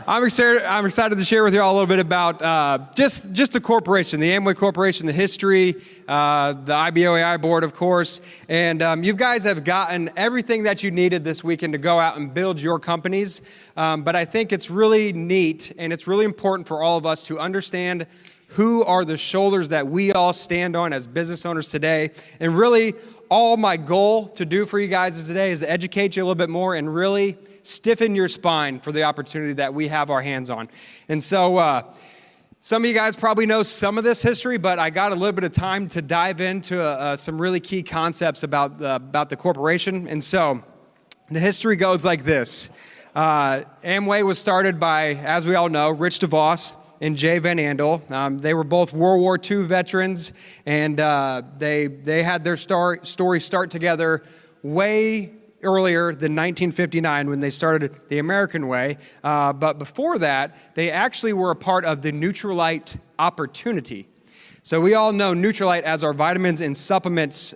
I'm excited to share with you all a little bit about just the corporation, the Amway Corporation, the history, the IBO board, of course. And you guys have gotten everything that you needed this weekend to go out and build your companies. But I think it's really neat and it's really important for all of us to understand who are the shoulders that we all stand on as business owners today. And really, all my goal to do for you guys today is to educate you a little bit more and really stiffen your spine for the opportunity that we have our hands on. And so some of you guys probably know some of this history, but I got a little bit of time to dive into some really key concepts about the corporation. And so the history goes like this. Amway was started by, as we all know, Rich DeVos and Jay Van Andel. They were both World War II veterans, and they had their story start together way earlier than 1959 when they started the American Way. But before that, they actually were a part of the Nutrilite opportunity. So we all know Nutrilite as our vitamins and supplements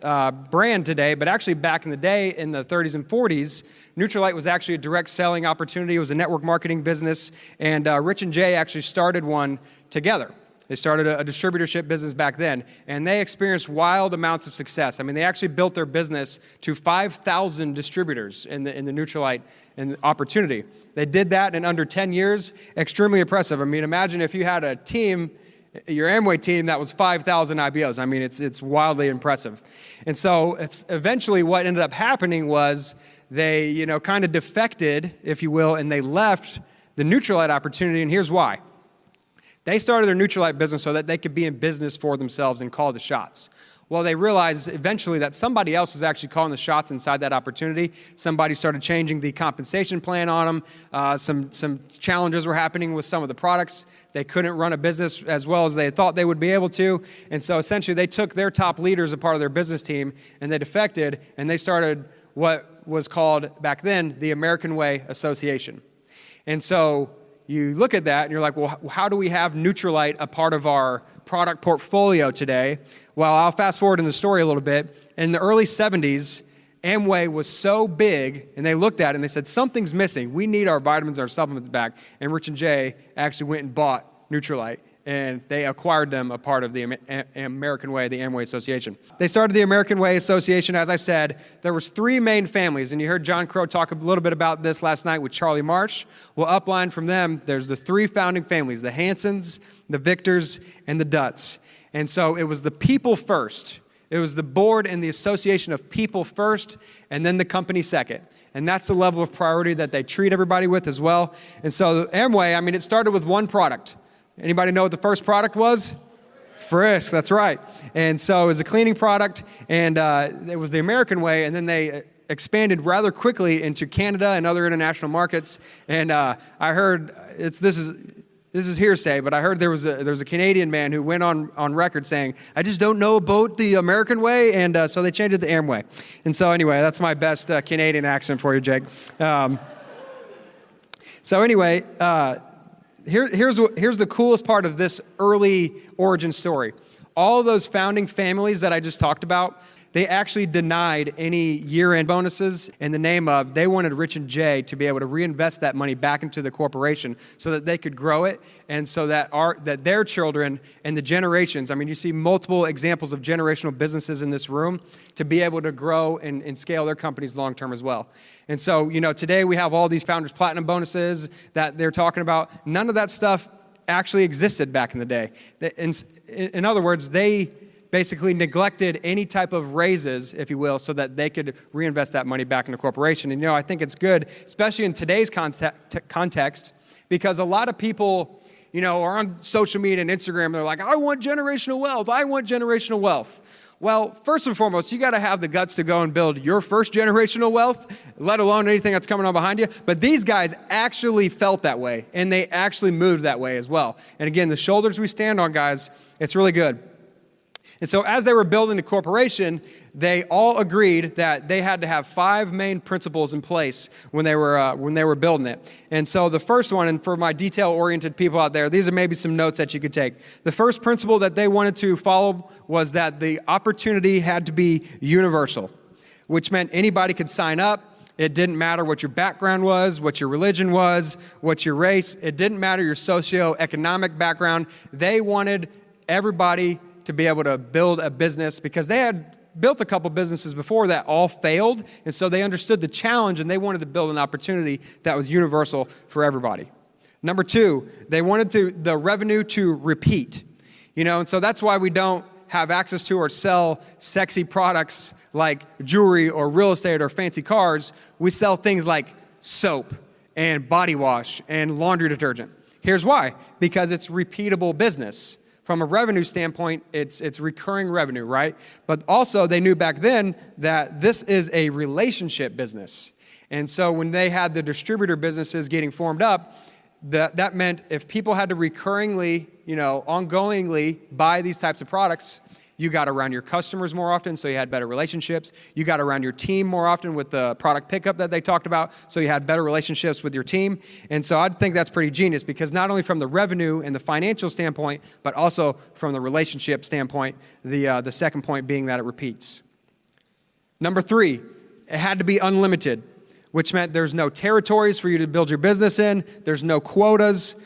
brand today, but actually back in the day, in the 30s and 40s, Nutrilite was actually a direct selling opportunity. It was a network marketing business, and Rich and Jay actually started one together. They started a distributorship business back then, and they experienced wild amounts of success. I mean, they actually built their business to 5,000 distributors in the Nutrilite and opportunity. They did that in under 10 years. Extremely impressive. I mean, imagine if you had a team, your Amway team, that was 5,000 IBOs. I mean, it's wildly impressive. And so eventually what ended up happening was they, kind of defected, if you will, and they left the Nutrilite opportunity, and here's why. They started their Nutrilite business so that they could be in business for themselves and call the shots. Well, they realized eventually that somebody else was actually calling the shots inside that opportunity. Somebody started changing the compensation plan on them. Some challenges were happening with some of the products. They couldn't run a business as well as they thought they would be able to. And so essentially they took their top leaders as part of their business team and they defected and they started what was called back then the American Way Association. And so you look at that and you're like, well, how do we have Nutrilite a part of our product portfolio today? Well, I'll fast forward in the story a little bit. In the early 70s, Amway was so big, and they looked at it and they said, something's missing. We need our vitamins and our supplements back. And Rich and Jay actually went and bought Nutrilite, and they acquired them a part of the American Way, the Amway Association. They started the American Way Association, as I said. There was three main families, and you heard John Crow talk a little bit about this last night with Charlie Marsh. Well, upline from them, there's the three founding families, the Hansons, the Victors, and the Dutts. And so it was the people first. It was the board and the association of people first, and then the company second. And that's the level of priority that they treat everybody with as well. And so Amway, I mean, it started with one product. Anybody know what the first product was? Frisk, that's right. And so it was a cleaning product, and it was the American Way, and then they expanded rather quickly into Canada and other international markets. And I heard, this is hearsay, but I heard there was a Canadian man who went on record saying, I just don't know about the American Way, and so they changed it to Amway. And so anyway, that's my best Canadian accent for you, Jake. So anyway, here's the coolest part of this early origin story. All of those founding families that I just talked about, they actually denied any year-end bonuses in the name of they wanted Rich and Jay to be able to reinvest that money back into the corporation so that they could grow it and so that their children and the generations, I mean, you see multiple examples of generational businesses in this room to be able to grow and scale their companies long-term as well. And so, today we have all these Founders Platinum bonuses that they're talking about. None of that stuff actually existed back in the day. In other words, they basically neglected any type of raises, if you will, so that they could reinvest that money back in the corporation. And I think it's good, especially in today's context, because a lot of people, are on social media and Instagram, they're like, I want generational wealth, I want generational wealth. Well, first and foremost, you got to have the guts to go and build your first generational wealth, let alone anything that's coming on behind you. But these guys actually felt that way, and they actually moved that way as well. And again, the shoulders we stand on, guys, it's really good. And so as they were building the corporation, they all agreed that they had to have 5 main principles in place when they were building it. And so the first one, and for my detail-oriented people out there, these are maybe some notes that you could take. The first principle that they wanted to follow was that the opportunity had to be universal, which meant anybody could sign up. It didn't matter what your background was, what your religion was, what your race. It didn't matter your socioeconomic background. They wanted everybody to be able to build a business because they had built a couple businesses before that all failed. And so they understood the challenge and they wanted to build an opportunity that was universal for everybody. Number two, they wanted the revenue to repeat. And so that's why we don't have access to or sell sexy products like jewelry or real estate or fancy cars. We sell things like soap and body wash and laundry detergent. Here's why. Because it's repeatable business. From a revenue standpoint, it's recurring revenue, right? But also they knew back then that this is a relationship business. And so when they had the distributor businesses getting formed up, that meant if people had to recurringly, ongoingly buy these types of products, you got around your customers more often, so you had better relationships. You got around your team more often with the product pickup that they talked about, so you had better relationships with your team. And so I think that's pretty genius because not only from the revenue and the financial standpoint, but also from the relationship standpoint, the second point being that it repeats. Number three, it had to be unlimited, which meant there's no territories for you to build your business in. There's no quotas.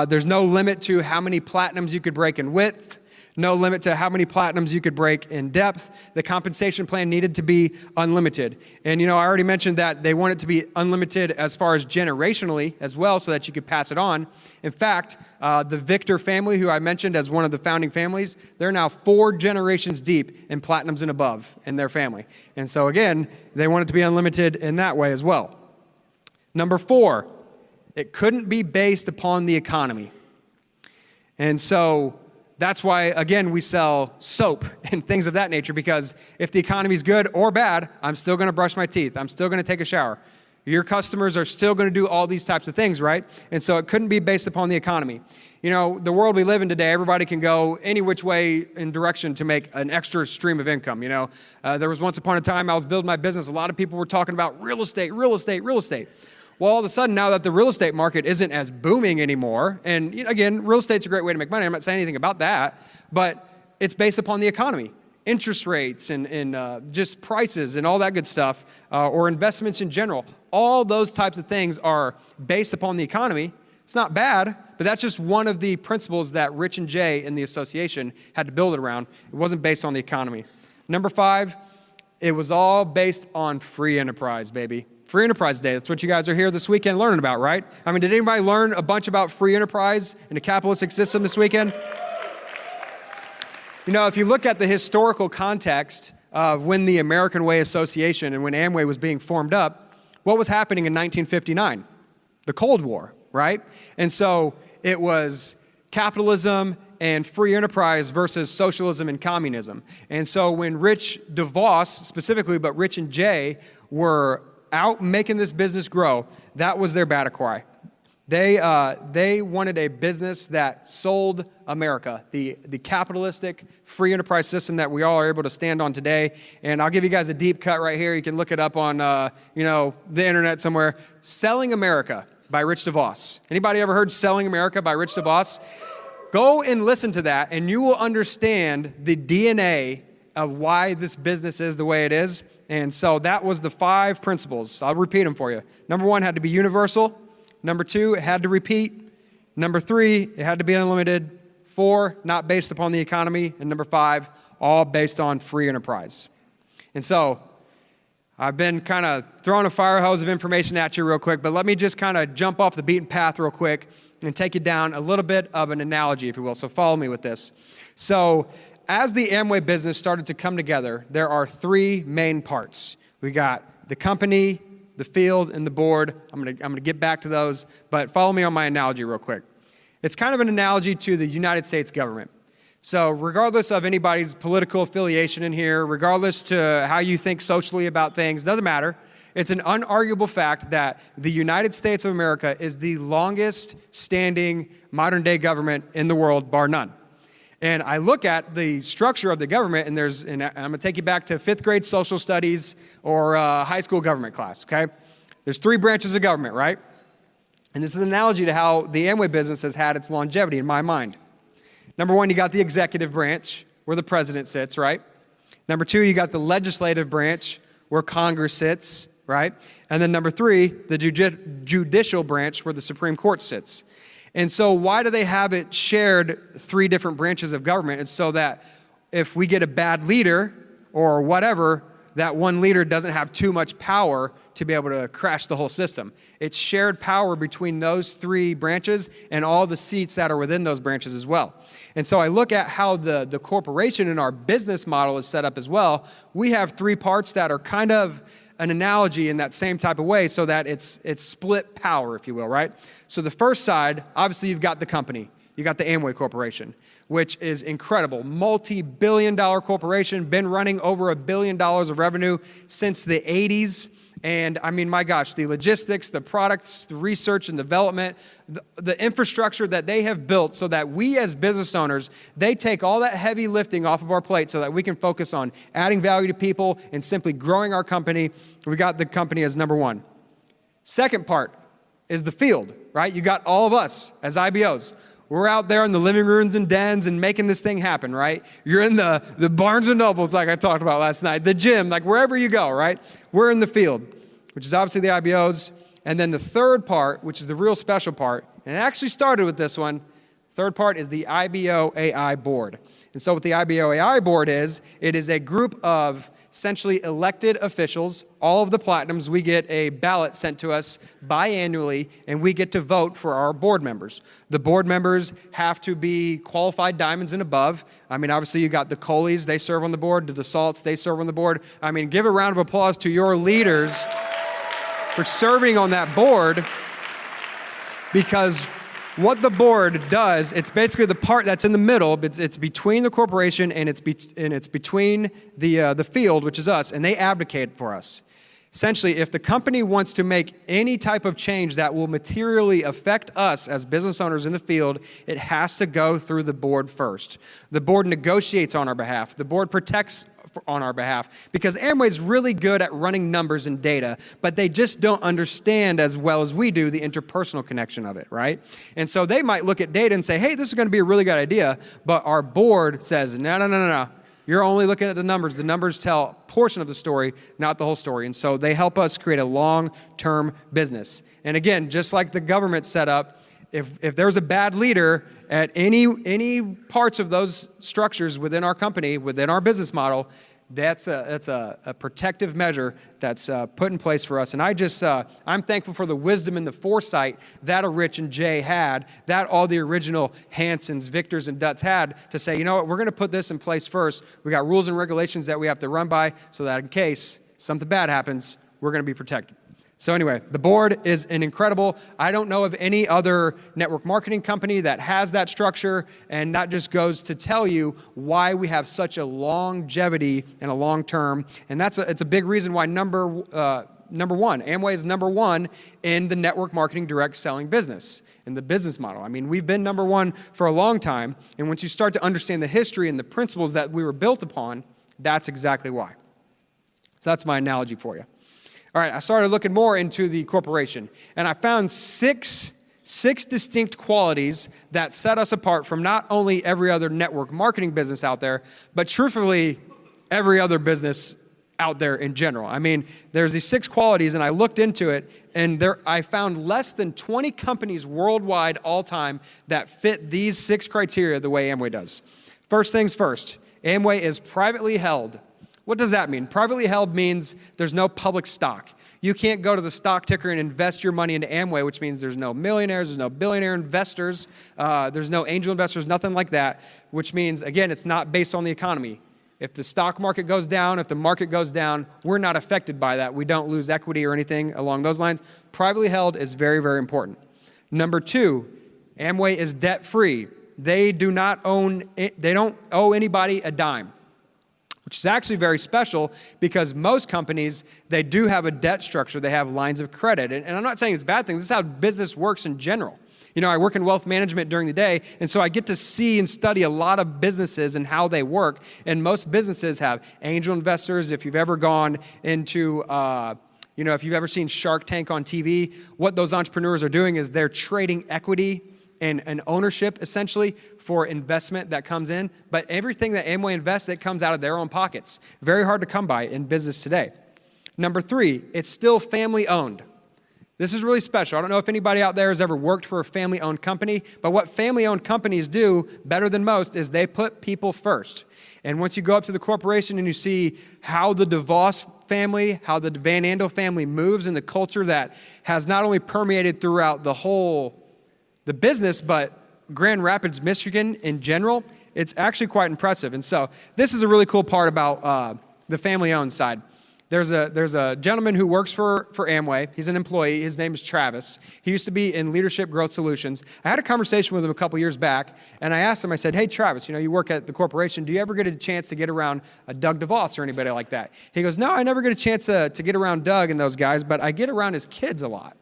There's no limit to how many platinums you could break in width. No limit to how many platinums you could break in depth. The compensation plan needed to be unlimited. And I already mentioned that they want it to be unlimited as far as generationally as well so that you could pass it on. In fact, the Victor family, who I mentioned as one of the founding families, they're now 4 generations deep in platinums and above in their family. And so again, they want it to be unlimited in that way as well. Number 4, it couldn't be based upon the economy. And so that's why, again, we sell soap and things of that nature, because if the economy's good or bad, I'm still going to brush my teeth. I'm still going to take a shower. Your customers are still going to do all these types of things, right? And so it couldn't be based upon the economy. The world we live in today, everybody can go any which way in direction to make an extra stream of income. There was once upon a time I was building my business. A lot of people were talking about real estate, real estate, real estate. Well, all of a sudden, now that the real estate market isn't as booming anymore, and again, real estate's a great way to make money. I'm not saying anything about that, but it's based upon the economy. Interest rates and just prices and all that good stuff, or investments in general. All those types of things are based upon the economy. It's not bad, but that's just one of the principles that Rich and Jay in the association had to build it around. It wasn't based on the economy. Number 5, it was all based on free enterprise, baby. Free Enterprise Day. That's what you guys are here this weekend learning about, right? Did anybody learn a bunch about free enterprise in a capitalistic system this weekend? If you look at the historical context of when the American Way Association and when Amway was being formed up, what was happening in 1959? The Cold War, right? And so it was capitalism and free enterprise versus socialism and communism. And so when Rich DeVos specifically, but Rich and Jay were out making this business grow, that was their battle cry. They wanted a business that sold America, the capitalistic free enterprise system that we all are able to stand on today. And I'll give you guys a deep cut right here. You can look it up on the internet somewhere. Selling America by Rich DeVos. Anybody ever heard Selling America by Rich DeVos? Go and listen to that, and you will understand the DNA of why this business is the way it is. And so that was the 5 principles. I'll repeat them for you. Number 1 had to be universal. Number 2, it had to repeat. Number 3, it had to be unlimited. 4, not based upon the economy. And number 5, all based on free enterprise. And so I've been kind of throwing a fire hose of information at you real quick, but let me just kind of jump off the beaten path real quick and take you down a little bit of an analogy, if you will. So follow me with this. So as the Amway business started to come together, there are 3 main parts. We got the company, the field, and the board. I'm gonna get back to those, but follow me on my analogy real quick. It's kind of an analogy to the United States government. So regardless of anybody's political affiliation in here, regardless to how you think socially about things, doesn't matter. It's an unarguable fact that the United States of America is the longest standing modern day government in the world, bar none. And I look at the structure of the government, and I'm going to take you back to 5th grade social studies or high school government class, okay? There's 3 branches of government, right? And this is an analogy to how the Amway business has had its longevity in my mind. Number 1, you got the executive branch, where the president sits, right? Number 2, you got the legislative branch, where Congress sits. right? And then number 3, the judicial branch where the Supreme Court sits. And so why do they have it shared 3 different branches of government? It's so that if we get a bad leader or whatever, that one leader doesn't have too much power to be able to crash the whole system. It's shared power between those 3 branches and all the seats that are within those branches as well. And so I look at how the corporation in our business model is set up as well. We have 3 parts that are kind of an analogy in that same type of way so that it's split power, if you will, right? So the first side, obviously you've got the company. You got the Amway Corporation, which is incredible. Multi-billion-dollar corporation, been running over $1 billion of revenue since the 80s. And I mean, my gosh, the logistics, the products, the research and development, the infrastructure that they have built so that we as business owners, they take all that heavy lifting off of our plate so that we can focus on adding value to people and simply growing our company. We got the company as number 1. Second part is the field, right? You got all of us as IBOs. We're out there in the living rooms and dens and making this thing happen, right? You're in the Barnes and Nobles like I talked about last night, the gym, like wherever you go, right? We're in the field, which is obviously the IBOs. And then the third part, which is the real special part, and it actually started with this one, third part is the IBO AI board. And so what the IBO AI board is, it is a group of essentially elected officials, all of the platinums. We get a ballot sent to us biannually, and we get to vote for our board members. The board members have to be qualified diamonds and above. I mean, obviously you got the Coleys, they serve on the board, the DeSalts, they serve on the board. I mean, give a round of applause to your leaders for serving on that board, because what the board does, it's basically the part that's in the middle. It's between the corporation and it's between the field, which is us, and they advocate for us. Essentially, if the company wants to make any type of change that will materially affect us as business owners in the field, it has to go through the board first. The board negotiates on our behalf. The board protects on our behalf, because Amway is really good at running numbers and data, but they just don't understand as well as we do the interpersonal connection of it, right? And so they might look at data and say, hey, this is going to be a really good idea, but our board says, no. You're only looking at the numbers. The numbers tell a portion of the story, not the whole story. And so they help us create a long-term business. And again, just like the government set up, if there's a bad leader at any parts of those structures within our company, within our business model, that's a protective measure that's put in place for us. And I'm thankful for the wisdom and the foresight that Rich and Jay had, that all the original Hansons, Victors, and Dutts had to say, you know what, we're going to put this in place first. We got rules and regulations that we have to run by so that in case something bad happens, we're going to be protected. So anyway, the board is an incredible, I don't know of any other network marketing company that has that structure, and that just goes to tell you why we have such a longevity and a long term, and it's a big reason why number 1, Amway is number 1 in the network marketing direct selling business, in the business model. I mean, we've been number 1 for a long time, and once you start to understand the history and the principles that we were built upon, that's exactly why. So that's my analogy for you. All right, I started looking more into the corporation, and I found six distinct qualities that set us apart from not only every other network marketing business out there, but truthfully, every other business out there in general. I mean, there's these 6 qualities, and I looked into it, and I found less than 20 companies worldwide all time that fit these 6 criteria the way Amway does. First things first, Amway is privately held. What does that mean? Privately held means there's no public stock. You can't go to the stock ticker and invest your money into Amway, which means there's no millionaires, there's no billionaire investors, there's no angel investors, nothing like that, which means, again, it's not based on the economy. If the stock market goes down, if the market goes down, we're not affected by that. We don't lose equity or anything along those lines. Privately held is very, very important. Number 2, Amway is debt-free. They don't owe anybody a dime, which is actually very special because most companies, they do have a debt structure. They have lines of credit. And I'm not saying it's a bad thing. This is how business works in general. You know, I work in wealth management during the day, and so I get to see and study a lot of businesses and how they work. And most businesses have angel investors. If you've ever gone into, if you've ever seen Shark Tank on TV, what those entrepreneurs are doing is they're trading equity and ownership, essentially, for investment that comes in. But everything that Amway invests, it comes out of their own pockets. Very hard to come by in business today. Number 3, it's still family owned. This is really special. I don't know if anybody out there has ever worked for a family-owned company, but what family-owned companies do better than most is they put people first. And once you go up to the corporation and you see how the DeVos family, how the Van Andel family moves in the culture that has not only permeated throughout the business, but Grand Rapids, Michigan in general, it's actually quite impressive. And so this is a really cool part about the family-owned side. There's a gentleman who works for Amway. He's an employee. His name is Travis. He used to be in Leadership Growth Solutions. I had a conversation with him a couple years back, and I asked him, I said, hey, Travis, you work at the corporation. Do you ever get a chance to get around Doug DeVos or anybody like that? He goes, no, I never get a chance to get around Doug and those guys, but I get around his kids a lot.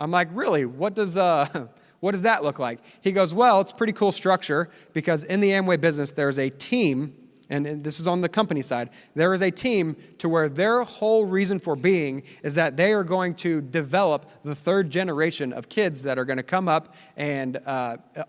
I'm like, really? What does that look like? He goes, well, it's a pretty cool structure because in the Amway business, there's a team, and this is on the company side, there is a team to where their whole reason for being is that they are going to develop the 3rd generation of kids that are going to come up and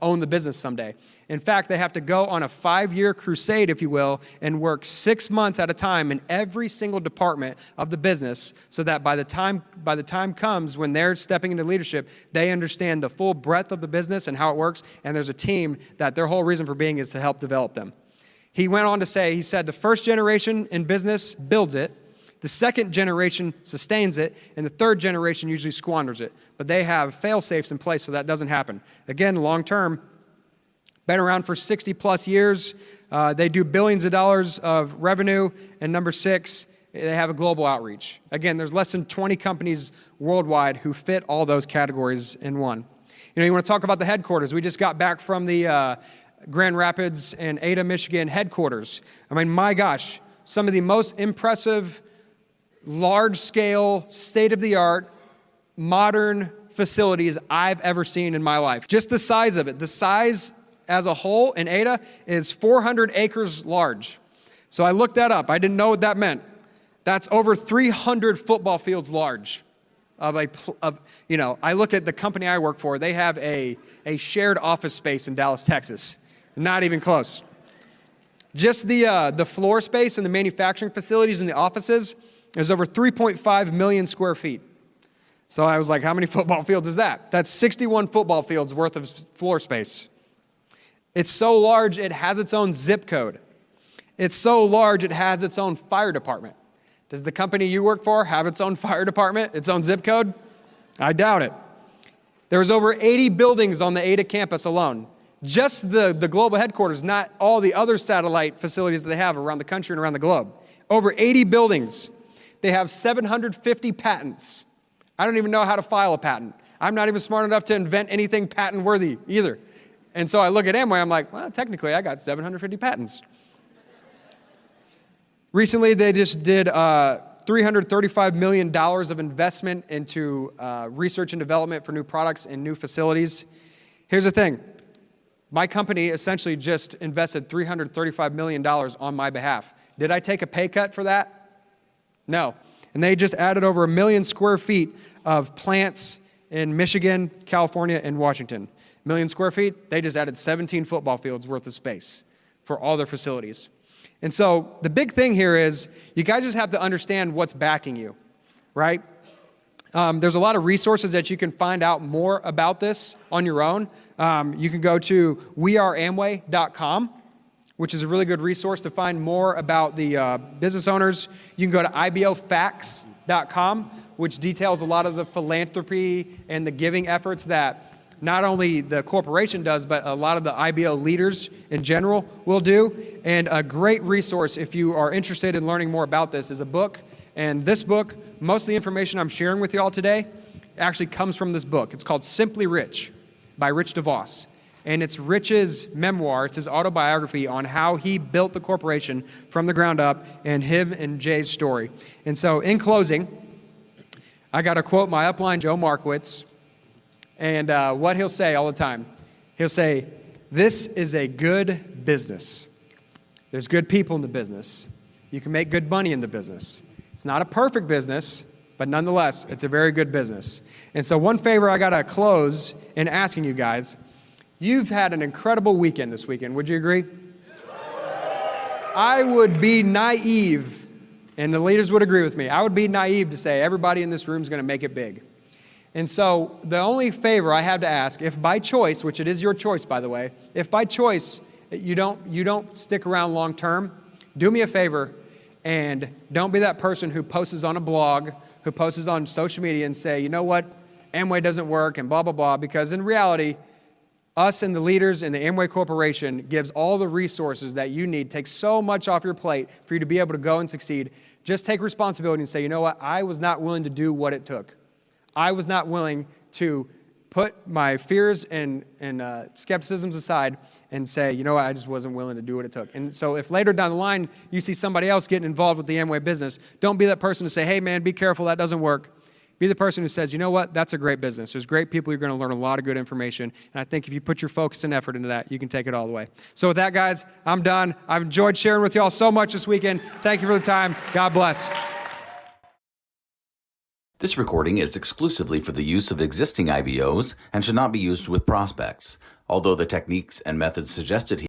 own the business someday. In fact, they have to go on a 5-year crusade, if you will, and work 6 months at a time in every single department of the business so that by the time comes when they're stepping into leadership, they understand the full breadth of the business and how it works, and there's a team that their whole reason for being is to help develop them. He went on to say, he said, the 1st generation in business builds it, the 2nd generation sustains it, and the 3rd generation usually squanders it. But they have fail-safes in place so that doesn't happen. Again, long-term, been around for 60-plus years. They do billions of dollars of revenue. And number 6, they have a global outreach. Again, there's less than 20 companies worldwide who fit all those categories in one. You want to talk about the headquarters. We just got back from the Grand Rapids and Ada, Michigan headquarters. I mean, my gosh, some of the most impressive, large-scale, state-of-the-art, modern facilities I've ever seen in my life. Just the size of it. The size as a whole in Ada is 400 acres large. So I looked that up. I didn't know what that meant. That's over 300 football fields large. I look at the company I work for. They have a shared office space in Dallas, Texas. Not even close. Just the floor space in the manufacturing facilities and the offices is over 3.5 million square feet. So I was like, how many football fields is that? That's 61 football fields worth of floor space. It's so large, it has its own zip code. It's so large, it has its own fire department. Does the company you work for have its own fire department, its own zip code? I doubt it. There's over 80 buildings on the Ada campus alone. Just the global headquarters, not all the other satellite facilities that they have around the country and around the globe. Over 80 buildings. They have 750 patents. I don't even know how to file a patent. I'm not even smart enough to invent anything patent-worthy either. And so I look at Amway, I'm like, well, technically I got 750 patents. Recently, they just did $335 million of investment into research and development for new products and new facilities. Here's the thing. My company essentially just invested $335 million on my behalf. Did I take a pay cut for that? No. And they just added over 1 million square feet of plants in Michigan, California, and Washington. 1 million square feet, they just added 17 football fields worth of space for all their facilities. And so the big thing here is you guys just have to understand what's backing you, right? There's a lot of resources that you can find out more about this on your own. You can go to weareamway.com, which is a really good resource to find more about the business owners. You can go to ibofacts.com, which details a lot of the philanthropy and the giving efforts that not only the corporation does, but a lot of the IBO leaders in general will do. And a great resource if you are interested in learning more about this is a book. And this book, most of the information I'm sharing with you all today actually comes from this book. It's called Simply Rich by Rich DeVos. And it's Rich's memoir. It's his autobiography on how he built the corporation from the ground up and him and Jay's story. And so in closing, I got to quote my upline, Joe Markowitz, and what he'll say all the time. He'll say, this is a good business. There's good people in the business. You can make good money in the business. It's not a perfect business, but nonetheless, it's a very good business. And so one favor I got to close in asking you guys, you've had an incredible weekend this weekend. Would you agree? I would be naive And the leaders would agree with me. I would be naive to say everybody in this room is going to make it big. And so the only favor I have to ask, if by choice, which it is your choice, by the way, if by choice you don't stick around long term, do me a favor and don't be that person who posts on a blog, who posts on social media and say, you know what, Amway doesn't work and blah, blah, blah, because in reality, us and the leaders in the Amway Corporation gives all the resources that you need, takes so much off your plate for you to be able to go and succeed. Just take responsibility and say, you know what, I was not willing to do what it took. I was not willing to put my fears and skepticisms aside and say, you know what, I just wasn't willing to do what it took. And so if later down the line you see somebody else getting involved with the Amway business, don't be that person to say, hey man, be careful, that doesn't work. Be the person who says, you know what, that's a great business. There's great people, you're going to learn a lot of good information. And I think if you put your focus and effort into that, you can take it all the way. So with that, guys, I'm done. I've enjoyed sharing with y'all so much this weekend. Thank you for the time. God bless. This recording is exclusively for the use of existing IBOs and should not be used with prospects. Although the techniques and methods suggested here